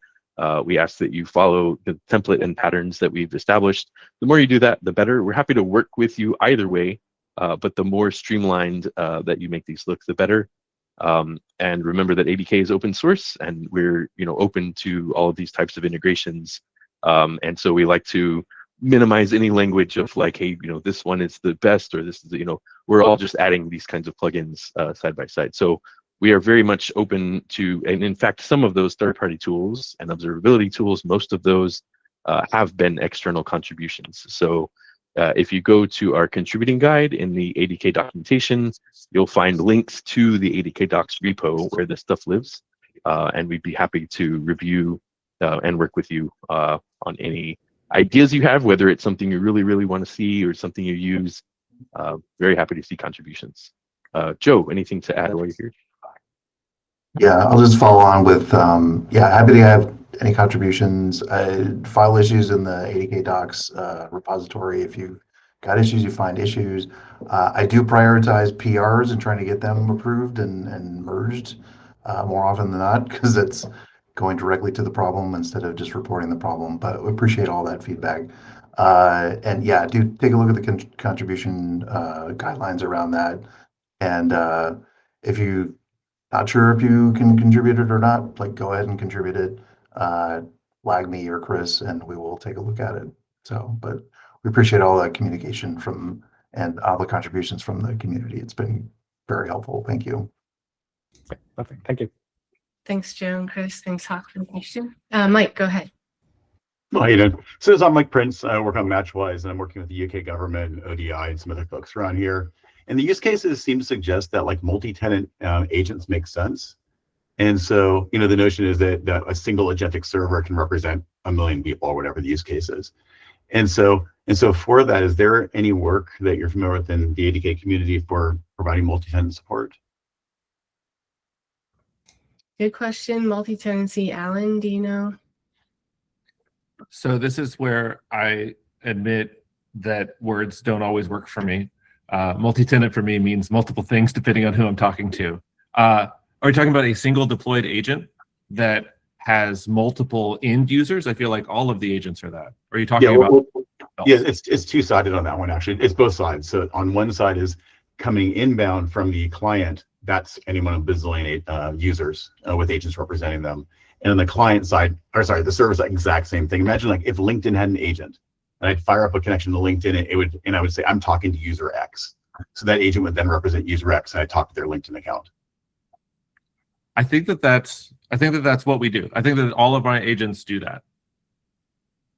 we ask that you follow the template and patterns that we've established. The more you do that, the better. We're happy to work with you either way, but the more streamlined that you make these look, the better. And remember that ADK is open source, and we're open to all of these types of integrations. And so we like to minimize any language of like, hey, this one is the best, or this is we're all just adding these kinds of plugins side by side. So we are very much open to, and in fact, some of those third-party tools and observability tools, most of those have been external contributions. So if you go to our contributing guide in the ADK documentation, you'll find links to the ADK docs repo where this stuff lives. And we'd be happy to review and work with you on any ideas you have, whether it's something you really, really want to see or something you use. Very happy to see contributions. Joe, anything to add while you're here? Yeah, I'll just follow on with, happy to have any contributions. File issues in the ADK docs repository. If you've got issues, you find issues. I do prioritize PRs and trying to get them approved and merged more often than not, because it's going directly to the problem instead of just reporting the problem. But we appreciate all that feedback. And yeah, do take a look at the contribution guidelines around that. And if you not sure if you can contribute it or not, like go ahead and contribute it. Flag me or Chris, and we will take a look at it. So, but we appreciate all the communication from and all the contributions from the community. It's been very helpful. Thank you. Perfect. Thank you. Thanks, Joe and Chris. Thanks, Hawk, for the question. Mike, go ahead. Well, how you doing? So I'm Mike Prince. I work on Matchwise, and I'm working with the UK government, ODI, and some other folks around here. And the use cases seem to suggest that like multi-tenant agents make sense. And so, the notion is that a single agentic server can represent 1 million people or whatever the use case is. And so for that, is there any work that you're familiar with in the ADK community for providing multi-tenant support? Good question. Multi-tenancy. Alan, do you know? So this is where I admit that words don't always work for me. Multi-tenant for me means multiple things depending on who I'm talking to. Are we talking about a single deployed agent that has multiple end users? I feel like all of the agents are that. Or are you talking about? Yeah, it's two-sided on that one, actually. It's both sides. So on one side is coming inbound from the client. That's anyone with bazillion users with agents representing them. And on the client side, or sorry, the server side, exact same thing. Imagine like if LinkedIn had an agent, and I'd fire up a connection to LinkedIn, and I would say, I'm talking to user X. So that agent would then represent user X, and I talk to their LinkedIn account. I think that's what we do. I think that all of my agents do that.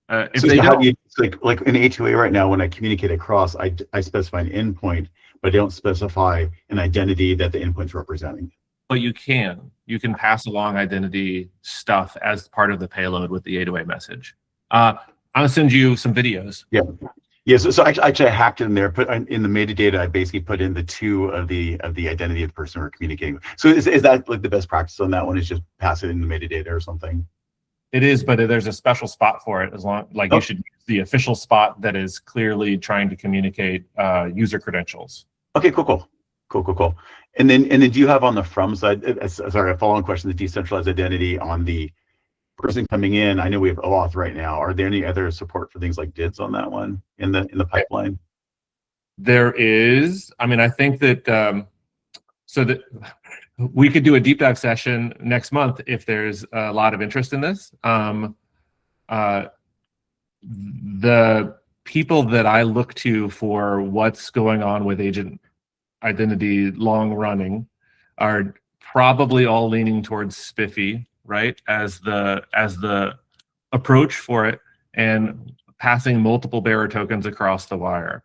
If So they how don't, do you, like in A2A right now, when I communicate across, I specify an endpoint, but I don't specify an identity that the endpoint's representing. but you can pass along identity stuff as part of the payload with the A2A message. I'm gonna send you some videos. Yeah. Yeah, so actually I hacked in there, put in the metadata, I basically put in the two of the identity of the person we're communicating with. So is that like the best practice on that one, is just pass it in the metadata or something? It is, but there's a special spot for it. You should use the official spot that is clearly trying to communicate user credentials. Okay, cool. And then do you have on the from side, sorry, a follow-on question, the decentralized identity on the person coming in? I know we have OAuth right now. Are there any other support for things like DIDs on that one in the pipeline? There is. I mean, I think that so that we could do a deep dive session next month if there's a lot of interest in this. The people that I look to for what's going on with agent identity long running are probably all leaning towards Spiffy, right, as the approach for it, and passing multiple bearer tokens across the wire.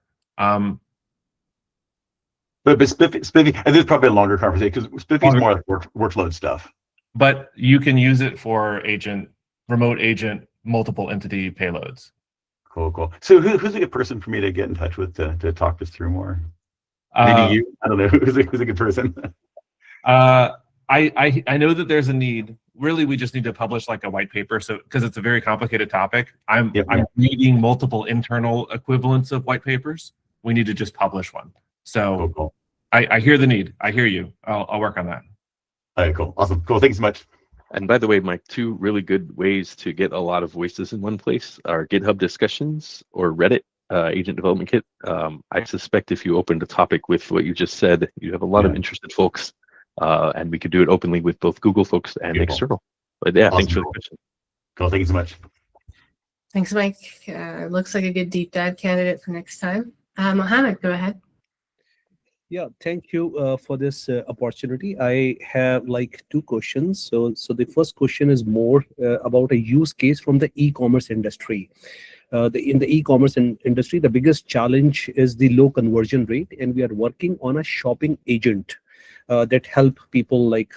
But Spiffy, and this is probably a longer conversation because Spiffy is more like workload stuff. But you can use it for remote agent, multiple entity payloads. Cool. So who's a good person for me to get in touch with to talk this through more? Maybe you. I don't know. Who's a good person? I know that there's a need. Really, we just need to publish like a white paper, so because it's a very complicated topic. I'm reading multiple internal equivalents of white papers. We need to just publish one. So cool. I hear the need. I hear you. I'll work on that. All right, cool. Awesome. Cool. Thanks so much. And by the way, Mike, two really good ways to get a lot of voices in one place are GitHub discussions or Reddit Agent Development Kit. I suspect if you opened a topic with what you just said, you have a lot of interested folks, and we could do it openly with both Google folks and external. But yeah, thanks for the question. Cool. Thank you so much. Thanks, Mike. Looks like a good deep dive candidate for next time. Mohammed, go ahead. Yeah, thank you for this opportunity. I have like two questions. So the first question is more about a use case from the e-commerce industry. In the e-commerce industry, the biggest challenge is the low conversion rate, and we are working on a shopping agent that help people like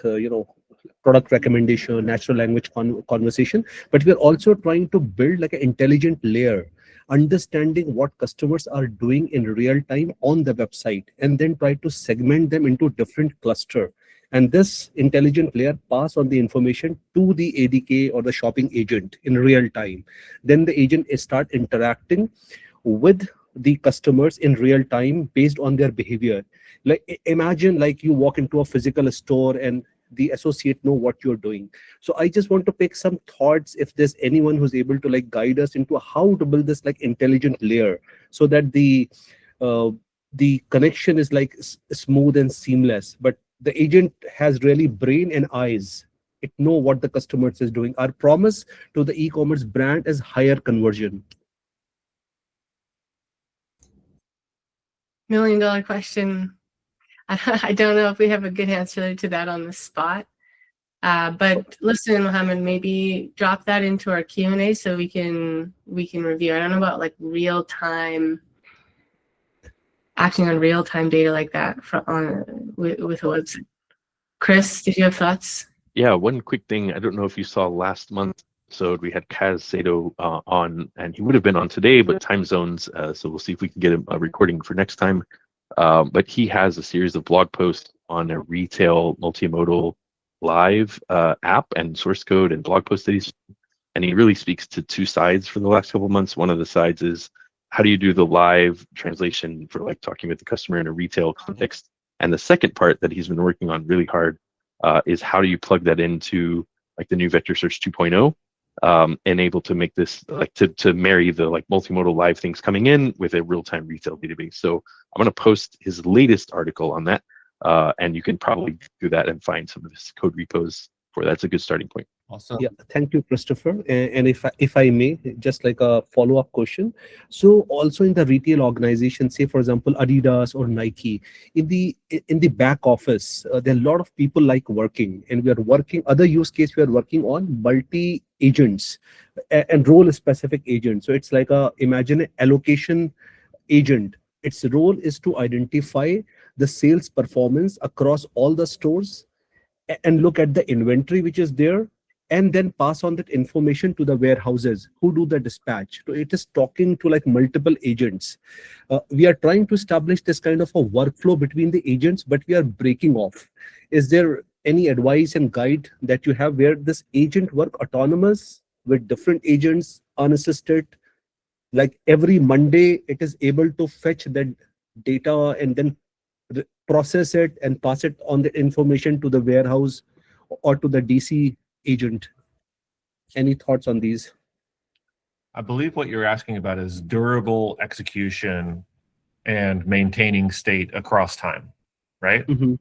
product recommendation, natural language conversation. But we are also trying to build like an intelligent layer understanding what customers are doing in real time on the website, and then try to segment them into different cluster. And this intelligent layer pass on the information to the ADK or the shopping agent in real time. Then the agent start interacting with the customers in real time based on their behavior. Like imagine like you walk into a physical store and the associate know what you're doing. So I just want to pick some thoughts if there's anyone who's able to like guide us into how to build this like intelligent layer so that the connection is like smooth and seamless, but the agent has really brain and eyes. It know what the customers is doing. Our promise to the e-commerce brand is higher conversion. $1 million question. I don't know if we have a good answer to that on the spot. But listen, Mohammed, maybe drop that into our Q&A so we can review. I don't know about like acting on real-time data like that with a website. Chris, did you have thoughts? Yeah, one quick thing. I don't know if you saw last month episode, we had Kaz Sato on, and he would have been on today, but time zones. So we'll see if we can get a recording for next time. But he has a series of blog posts on a retail multimodal live app and source code and blog posts that and he really speaks to two sides for the last couple of months. One of the sides is how do you do the live translation for like talking with the customer in a retail context? And the second part that he's been working on really hard is how do you plug that into like the new vector search 2.0 and able to make this like to marry the like multimodal live things coming in with a real-time retail database. So I'm going to post his latest article on that, and you can probably do that and find some of his code repos for that. It's a good starting point. Awesome. Yeah, thank you, Christopher. And if I may, just like a follow-up question. So also in the retail organization, say for example Adidas or Nike, in the back office, there are a lot of people like working, and we are working. Other use case we are working on multi agents and role-specific agents. So it's like imagine an allocation agent. Its role is to identify the sales performance across all the stores and look at the inventory which is there, and then pass on that information to the warehouses who do the dispatch. So it is talking to like multiple agents. We are trying to establish this kind of a workflow between the agents, but we are breaking off. Is there any advice and guide that you have where this agent work autonomous with different agents unassisted? Like every Monday, it is able to fetch that data and then process it and pass it on the information to the warehouse or to the DC agent. Any thoughts on these? I believe what you're asking about is durable execution and maintaining state across time, right? Mm-hmm.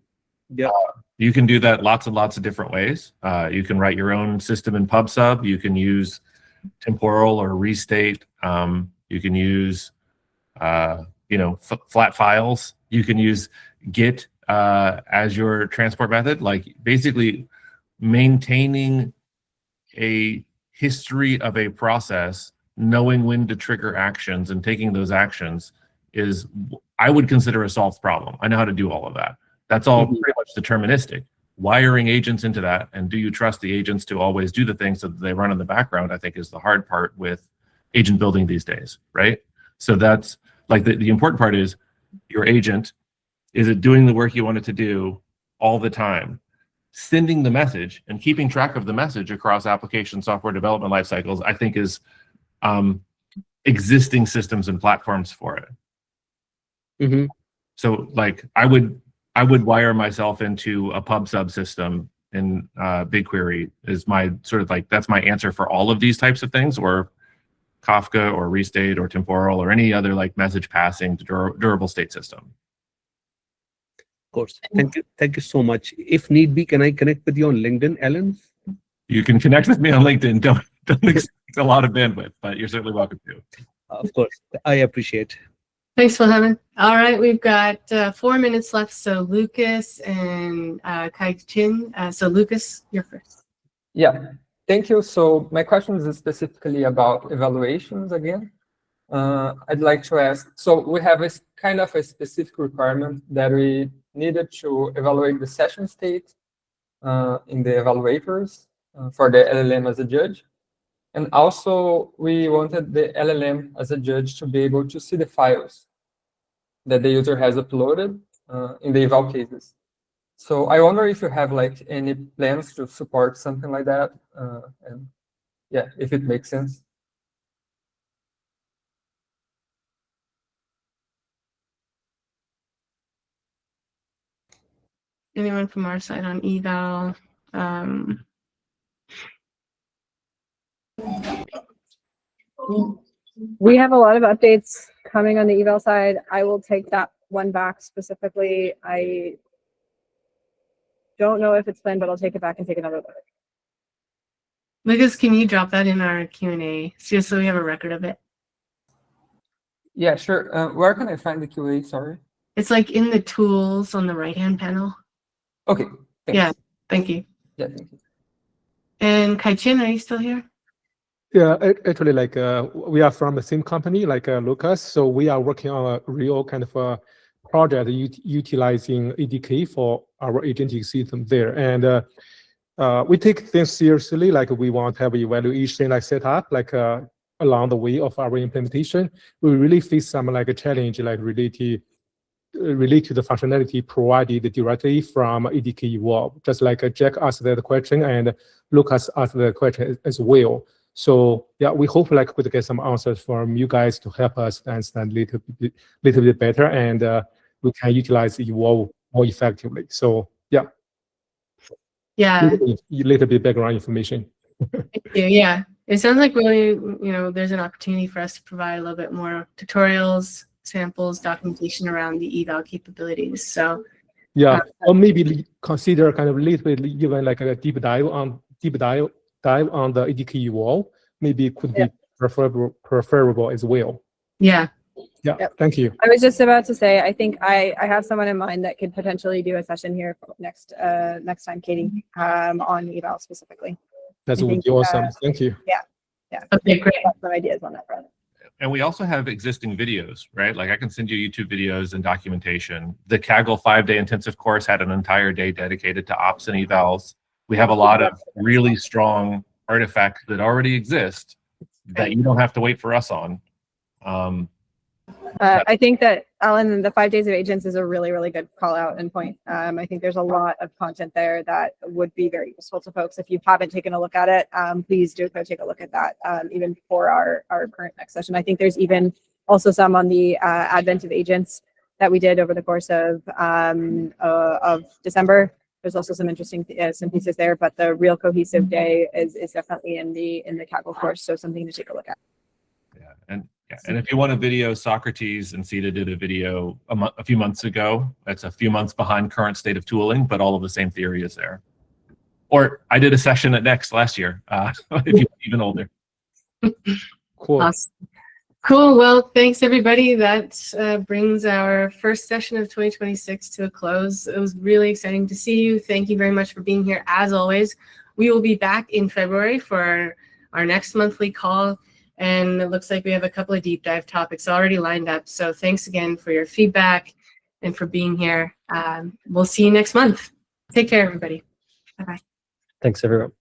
Yeah. You can do that lots and lots of different ways. You can write your own system in PubSub. You can use temporal or restate. You can use flat files. You can use Git as your transport method. Like basically maintaining a history of a process, knowing when to trigger actions and taking those actions is, I would consider a solved problem. I know how to do all of that. That's all pretty much deterministic. Wiring agents into that, and do you trust the agents to always do the things that they run in the background, I think is the hard part with agent building these days, right? So that's like the important part is your agent, is it doing the work you want it to do all the time? Sending the message and keeping track of the message across application software development life cycles, I think is existing systems and platforms for it. Mm-hmm. So like I would wire myself into a PubSub system in BigQuery is my sort of like, that's my answer for all of these types of things, or Kafka or Restate or Temporal or any other like message passing durable state system. Of course. Thank you so much. If need be, can I connect with you on LinkedIn, Alan? You can connect with me on LinkedIn. Don't expect a lot of bandwidth, but you're certainly welcome to. Of course. I appreciate. Thanks, Mohammed. All right, we've got 4 minutes left. So Lucas and Kai Chin. So Lucas, you're first. Yeah, thank you. So my question is specifically about evaluations again. I'd like to ask, so we have a kind of a specific requirement that we needed to evaluate the session state in the evaluators for the LLM as a judge. And also, we wanted the LLM as a judge to be able to see the files that the user has uploaded in the eval cases. So I wonder if you have like any plans to support something like that, and yeah, if it makes sense. Anyone from our side on eval? We have a lot of updates coming on the eval side. I will take that one back specifically. I don't know if it's planned, but I'll take it back and take another look. Lucas, can you drop that in our Q&A just so we have a record of it? Yeah, sure. Where can I find the QA? Sorry. It's like in the tools on the right-hand panel. Okay. Thanks. Yeah, thank you. Yeah, thank you. And Kai-Chin, are you still here? Yeah, actually, like we are from the same company, like Lucas. So we are working on a real kind of a project utilizing ADK for our agentic system there, and we take things seriously. Like we want to have evaluation like set up like along the way of our implementation. We really face some like a challenge like related to the functionality provided directly from ADK Evolve. Just like Jack asked that question and Lucas asked the question as well. So yeah, we hope like we get some answers from you guys to help us understand a little bit better, and we can utilize Evolve more effectively. So yeah. Yeah. Little bit background information. Thank you. Yeah, it sounds like really, there's an opportunity for us to provide a little bit more tutorials, samples, documentation around the eval capabilities. So yeah, or maybe consider kind of a little bit even like a deep dive on the ADK Evolve. Maybe it could be preferable as well. Yeah. Yeah. Yep. Thank you. I was just about to say, I think I have someone in mind that could potentially do a session here next time, Katie, on eval specifically. That would be awesome. Thank you. Yeah. Yeah. Okay, great. Some ideas on that front. And we also have existing videos, right? Like I can send you YouTube videos and documentation. The Kaggle 5-day intensive course had an entire day dedicated to ops and evals. We have a lot of really strong artifacts that already exist that you don't have to wait for us on. I think that, Alan, the 5 days of agents is a really, really good call out and point. I think there's a lot of content there that would be very useful to folks. If you haven't taken a look at it, please do go take a look at that, even before our current next session. I think there's even also some on the advent of agents that we did over the course of December. There's also some interesting some pieces there, but the real cohesive day is definitely in the Kaggle course, so something to take a look at. And if you want a video, Socrates and Sita did a video a few months ago. That's a few months behind current state of tooling, but all of the same theory is there. Or I did a session at Next last year, if you're even older. Cool. Awesome. Cool. Well, thanks, everybody. That brings our first session of 2026 to a close. It was really exciting to see you. Thank you very much for being here. As always, we will be back in February for our next monthly call. And it looks like we have a couple of deep dive topics already lined up. So thanks again for your feedback and for being here. We'll see you next month. Take care, everybody. Bye-bye. Thanks, everyone.